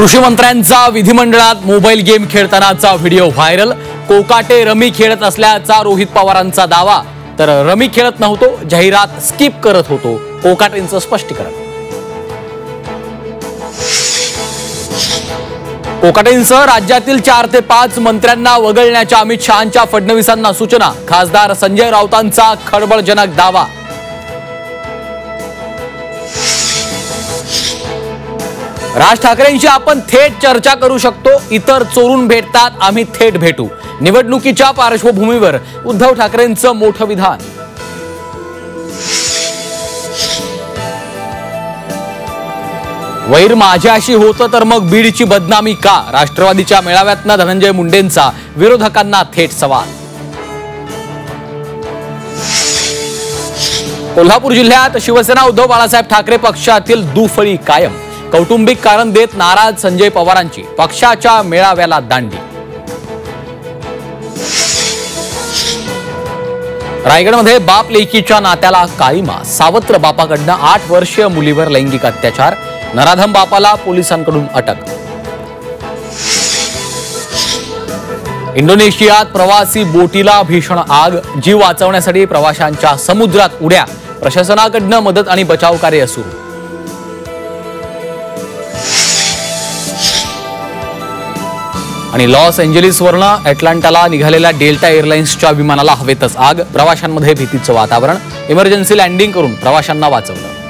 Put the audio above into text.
कृषी मंत्र्यांचा विधिमंडळात मोबाईल गेम खेळतानाचा व्हिडिओ व्हायरल। कोकाटे रमी खेळत असल्याचा रोहित पवारांचा दावा, तर रमी खेळत नव्हतो, जाहिरात स्किप करत होतो, कोकाटेंचं स्पष्टीकरण। कोकाटेंसह राज्यातील 4 ते 5 मंत्र्यांना वगळण्याच्या अमित शहांच्या फडणवीसांना सूचना। खासदार संजय राऊतांचा खळबळजनक दावा। राज ठाकरेंशी आपण थेट चर्चा करू शकतो, इतर चोरून भेटतात, आम्ही थेट भेटू। निवडणुकीच्या पार्श्वभूमीवर उद्धव ठाकरेंचं मोठं विधान। वैर माझ्याशी होतं तर मग बीडची बदनामी का? राष्ट्रवादीच्या मेळाव्यातनं धनंजय मुंडेंचा विरोधकांना थेट सवाल। कोल्हापूर जिल्ह्यात शिवसेना उद्धव बाळासाहेब ठाकरे पक्षातील दुफळी कायम। कौटुंबिक कारण देत नाराज संजय पवारांची पक्षाच्या मेळाव्याला दांडी। रायगडमध्ये बाप लेकीच्या नात्याला काळीमा। सावत्र बापाकडनं 8 वर्षीय मुलीवर लैंगिक अत्याचार। नराधम बापाला पोलिसांकडून अटक। इंडोनेशियात प्रवासी बोटीला भीषण आग। जीव वाचवण्यासाठी प्रवाशांच्या समुद्रात उड्या। प्रशासनाकडनं मदत आणि बचाव कार्य सुरू। आणि लॉस एंजेलिसवरून अटलांटाला निघालेल्या डेल्टा एअरलाइन्सच्या विमानाला हवेतच आग। प्रवाशांमध्ये भीतीचं वातावरण। इमर्जन्सी लँडिंग करून प्रवाशांना वाचवलं।